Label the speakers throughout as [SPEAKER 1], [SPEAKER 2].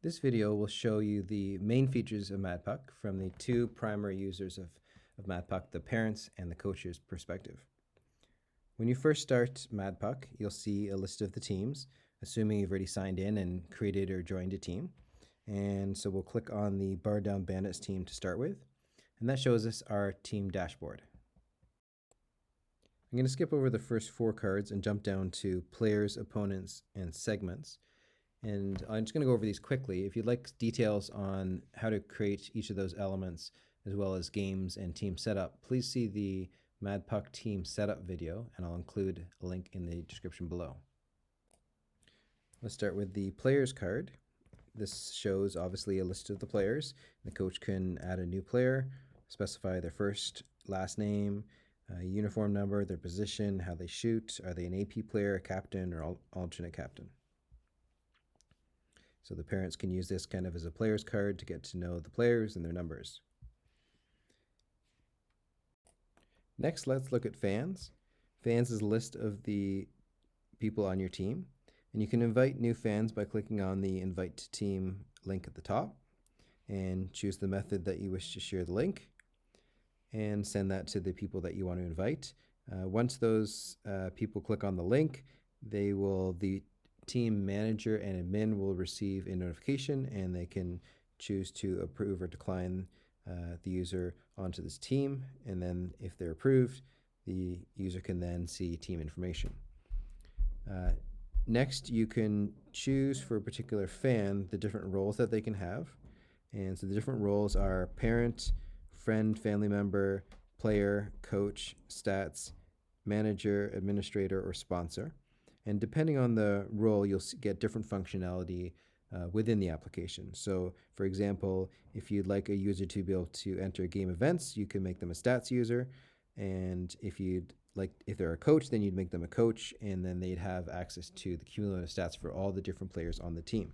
[SPEAKER 1] This video will show you the main features of MadPuck from the two primary users of MadPuck, the parents and the coach's perspective. When you first start MadPuck, you'll see a list of the teams, assuming you've already signed in and created or joined a team. And so we'll click on the Bar Down Bandits team to start with, and that shows us our team dashboard. I'm going to skip over the first four cards and jump down to players, opponents, and segments. And I'm just going to go over these quickly. If you'd like details on how to create each of those elements, as well as games and team setup, please see the MadPuck team setup video, and I'll include a link in the description below. Let's start with the players card. This shows obviously a list of the players. The coach can add a new player, specify their first, last name, uniform number, their position, how they shoot, are they an AP player, a captain, or alternate captain. So the parents can use this kind of as a player's card to get to know the players and their numbers. Next, let's look at fans. Fans is a list of the people on your team, and you can invite new fans by clicking on the Invite to Team link at the top and choose the method that you wish to share the link and send that to the people that you want to invite. Once those people click on the link, the team manager and admin will receive a notification, and they can choose to approve or decline the user onto this team. And then if they're approved, the user can then see team information. Next, you can choose for a particular fan the different roles that they can have. And so the different roles are parent, friend, family member, player, coach, stats, manager, administrator, or sponsor. And depending on the role, you'll get different functionality within the application. So for example, if you'd like a user to be able to enter game events, you can make them a stats user. And if they're a coach, then you'd make them a coach, and then they'd have access to the cumulative stats for all the different players on the team.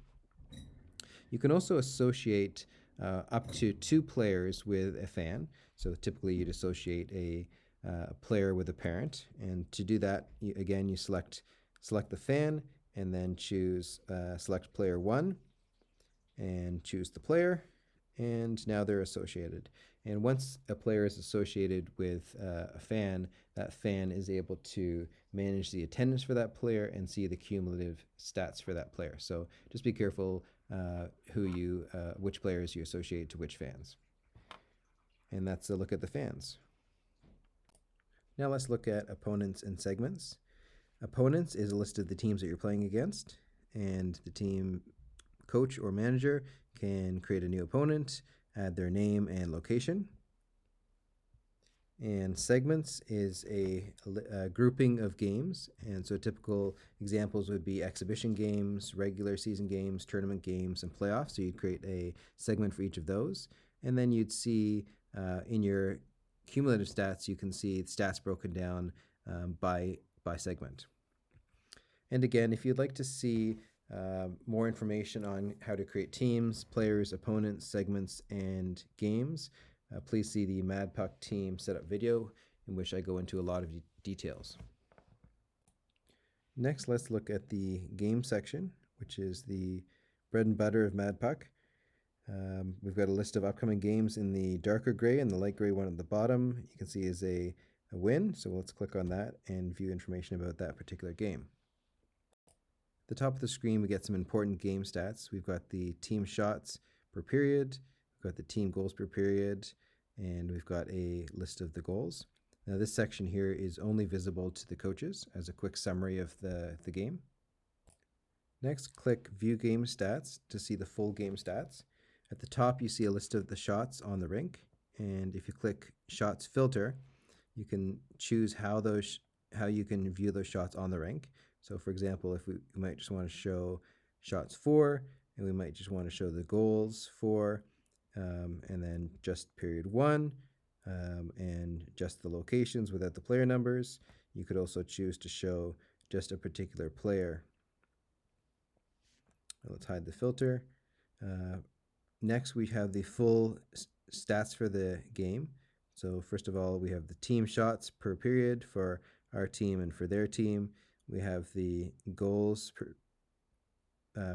[SPEAKER 1] You can also associate up to 2 players with a fan. So typically you'd associate a player with a parent. And to do that, you select the fan, and then choose select player 1 and choose the player, and now they're associated. And once a player is associated with a fan, that fan is able to manage the attendance for that player and see the cumulative stats for that player. So just be careful which players you associate to which fans. And that's a look at the fans. Now let's look at opponents and segments. Opponents is a list of the teams that you're playing against, and the team coach or manager can create a new opponent, add their name and location. And segments is a grouping of games, and so typical examples would be exhibition games, regular season games, tournament games, and playoffs. So you'd create a segment for each of those, and then you'd see in your cumulative stats, you can see stats broken down by segment. And again, if you'd like to see more information on how to create teams, players, opponents, segments, and games, please see the MadPuck team setup video, in which I go into a lot of details. Next, let's look at the game section, which is the bread and butter of MadPuck. We've got a list of upcoming games in the darker gray, and the light gray one at the bottom you can see is a win. So let's click on that and view information about that particular game. At the top of the screen, we get some important game stats. We've got the team shots per period, we've got the team goals per period, and we've got a list of the goals. Now this section here is only visible to the coaches as a quick summary of the game. Next, click View Game Stats to see the full game stats. At the top, you see a list of the shots on the rink, and if you click Shots Filter, you can choose how you can view those shots on the rink. So for example, if we might just want to show shots for, and we might just want to show the goals for, and then just period 1, and just the locations without the player numbers. You could also choose to show just a particular player. Let's hide the filter. Next, we have the full stats for the game. So first of all, we have the team shots per period for our team and for their team. We have the goals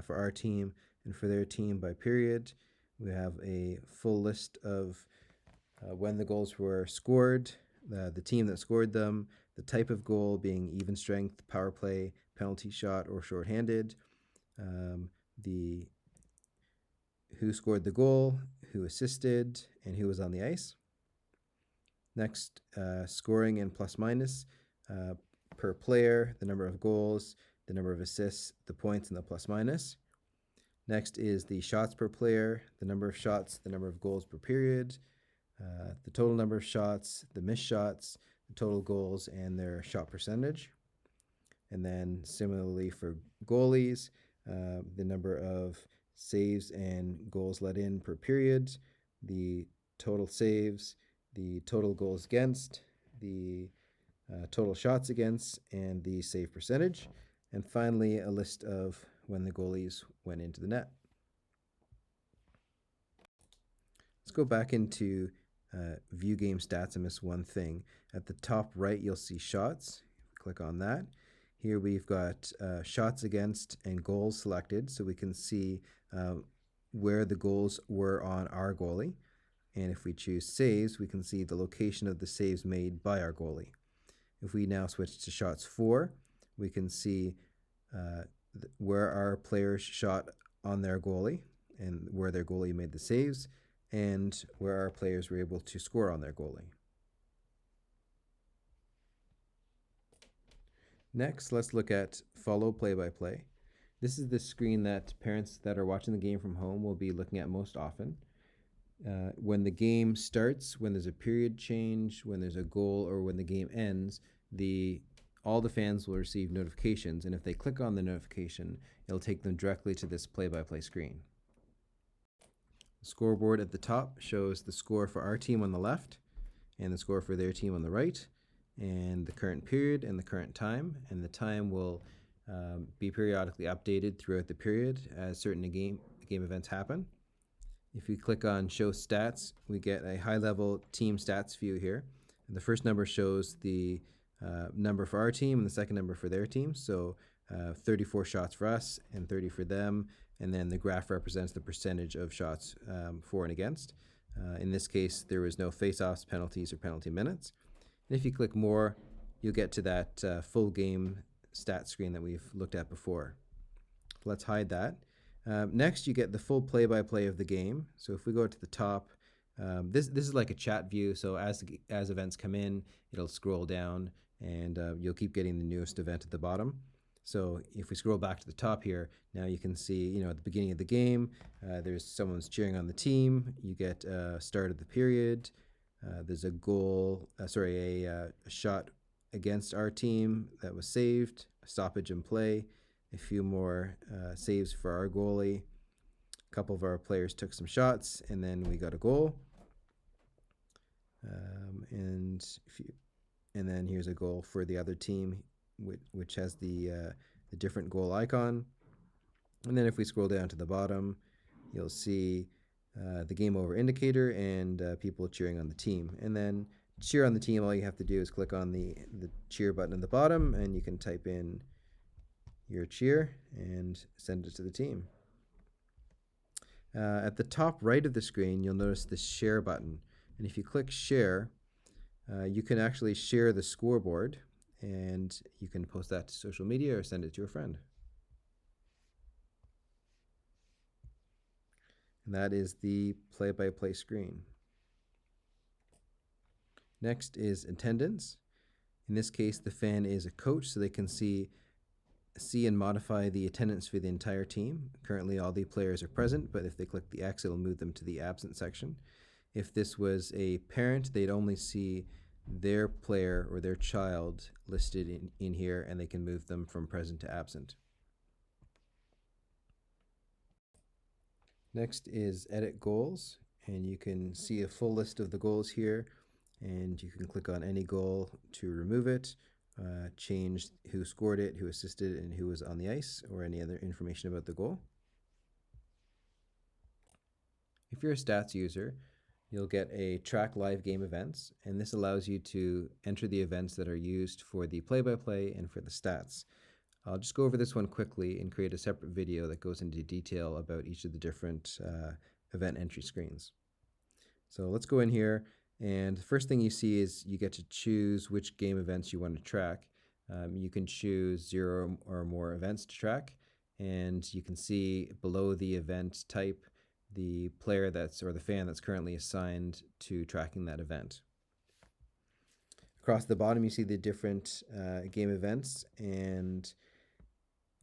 [SPEAKER 1] for our team and for their team by period. We have a full list of when the goals were scored, the team that scored them, the type of goal being even strength, power play, penalty shot, or shorthanded, the who scored the goal, who assisted, and who was on the ice. Next, scoring and plus minus per player, the number of goals, the number of assists, the points, and the plus minus. Next is the shots per player, the number of shots, the number of goals per period, the total number of shots, the missed shots, the total goals, and their shot percentage. And then similarly for goalies, the number of saves and goals let in per period, the total saves, the total goals against, the total shots against, and the save percentage. And finally, a list of when the goalies went into the net. Let's go back into view game stats. I missed one thing. At the top right, you'll see shots. Click on that. Here we've got shots against and goals selected, so we can see where the goals were on our goalie. And if we choose saves, we can see the location of the saves made by our goalie. If we now switch to shots for, we can see where our players shot on their goalie and where their goalie made the saves, and where our players were able to score on their goalie. Next, let's look at follow play-by-play. This is the screen that parents that are watching the game from home will be looking at most often. When the game starts, when there's a period change, when there's a goal, or when the game ends, all the fans will receive notifications, and if they click on the notification, it'll take them directly to this play-by-play screen. The scoreboard at the top shows the score for our team on the left and the score for their team on the right, and the current period and the current time, and the time will be periodically updated throughout the period as certain game events happen. If we click on show stats, we get a high-level team stats view here. And the first number shows the number for our team and the second number for their team. So 34 shots for us and 30 for them. And then the graph represents the percentage of shots for and against. In this case, there was no face-offs, penalties, or penalty minutes. And if you click more, you'll get to that full game stat screen that we've looked at before. Let's hide that. Next, you get the full play-by-play of the game. So if we go to the top, this is like a chat view. So as events come in, it'll scroll down, and you'll keep getting the newest event at the bottom. So if we scroll back to the top here, now you can see, at the beginning of the game, there's someone's cheering on the team. You get start of the period. There's a goal, a shot against our team that was saved, a stoppage in play, a few more saves for our goalie. A couple of our players took some shots, and then we got a goal. And then here's a goal for the other team, which has the different goal icon. And then if we scroll down to the bottom, you'll see the game over indicator and people cheering on the team. And then to cheer on the team, all you have to do is click on the cheer button at the bottom, and you can type in your cheer and send it to the team. At the top right of the screen, you'll notice the share button. And if you click share, you can actually share the scoreboard, and you can post that to social media or send it to a friend. And that is the play-by-play screen. Next is attendance. In this case, the fan is a coach, so they can see and modify the attendance for the entire team. Currently, all the players are present, but if they click the X, it'll move them to the absent section. If this was a parent, they'd only see their player or their child listed in here, and they can move them from present to absent. Next is edit goals, and you can see a full list of the goals here, and you can click on any goal to remove it, change who scored it, who assisted, and who was on the ice, or any other information about the goal. If you're a stats user, you'll get a track live game events, and this allows you to enter the events that are used for the play-by-play and for the stats. I'll just go over this one quickly and create a separate video that goes into detail about each of the different event entry screens. So let's go in here, and the first thing you see is you get to choose which game events you want to track. You can choose 0 or more events to track, and you can see below the event type the player or the fan that's currently assigned to tracking that event. Across the bottom you see the different game events, and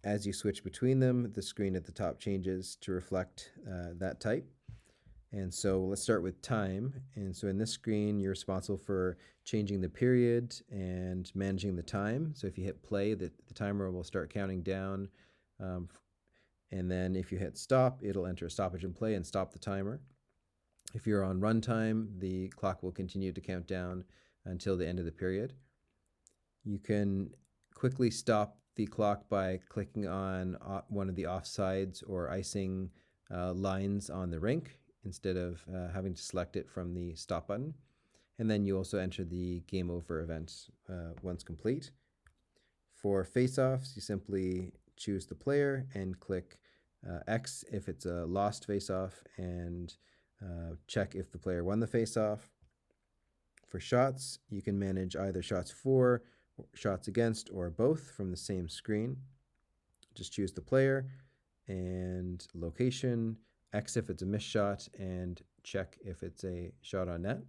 [SPEAKER 1] as you switch between them, the screen at the top changes to reflect that type. And so let's start with time. And so in this screen, you're responsible for changing the period and managing the time. So if you hit play, the timer will start counting down. And then if you hit stop, it'll enter a stoppage in play and stop the timer. If you're on runtime, the clock will continue to count down until the end of the period. You can quickly stop the clock by clicking on one of the offsides or icing lines on the rink instead of having to select it from the stop button. And then you also enter the game over event once complete. For face-offs, you simply choose the player and click X if it's a lost face-off, and check if the player won the face-off. For shots, you can manage either shots for, shots against, or both from the same screen. Just choose the player and location, X if it's a missed shot, and check if it's a shot on net.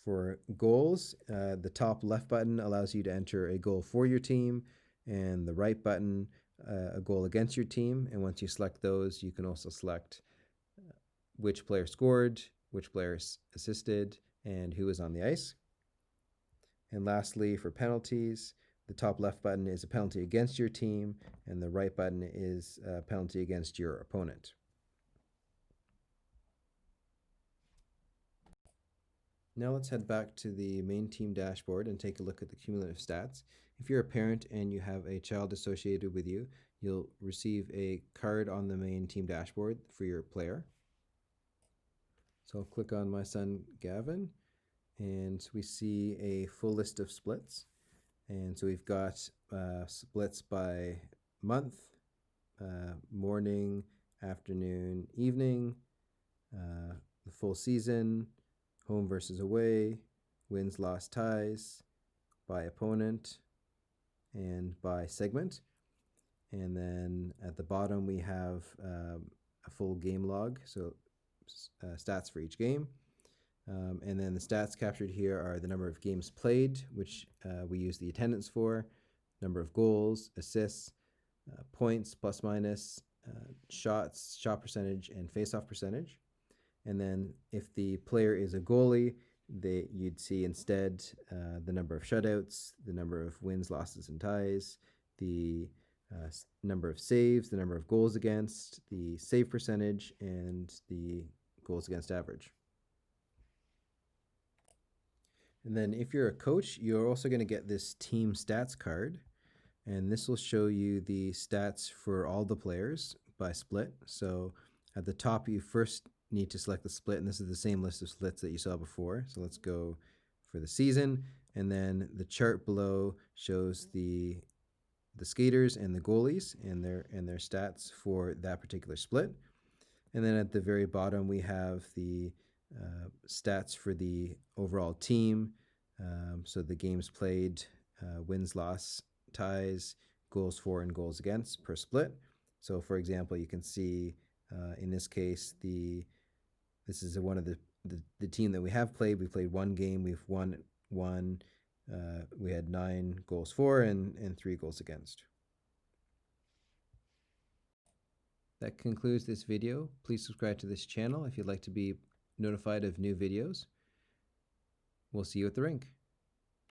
[SPEAKER 1] For goals, the top left button allows you to enter a goal for your team, and the right button a goal against your team. And once you select those, you can also select which player scored, which player assisted, and who is on the ice. And lastly, for penalties, the top left button is a penalty against your team, and the right button is a penalty against your opponent. Now let's head back to the main team dashboard and take a look at the cumulative stats. If you're a parent and you have a child associated with you, you'll receive a card on the main team dashboard for your player. So I'll click on my son Gavin, and we see a full list of splits. And so we've got splits by month, morning, afternoon, evening, the full season, home versus away, wins, loss, ties, by opponent, and by segment. And then at the bottom we have a full game log, so stats for each game. And then the stats captured here are the number of games played, which we use the attendance for, number of goals, assists, points, plus minus, shots, shot percentage, and face-off percentage. And then if the player is a goalie, you'd see instead the number of shutouts, the number of wins, losses, and ties, the number of saves, the number of goals against, the save percentage, and the goals against average. And then if you're a coach, you're also going to get this team stats card, and this will show you the stats for all the players by split. So at the top, you first need to select the split, and this is the same list of splits that you saw before. So let's go for the season, and then the chart below shows the skaters and the goalies and their stats for that particular split. And then at the very bottom, we have the stats for the overall team. So the games played, wins, loss, ties, goals for, and goals against per split. So for example, you can see in this case, this is one of the team that we have played. We played one game, we've won one. We had 9 goals for and 3 goals against. That concludes this video. Please subscribe to this channel if you'd like to be notified of new videos. We'll see you at the rink.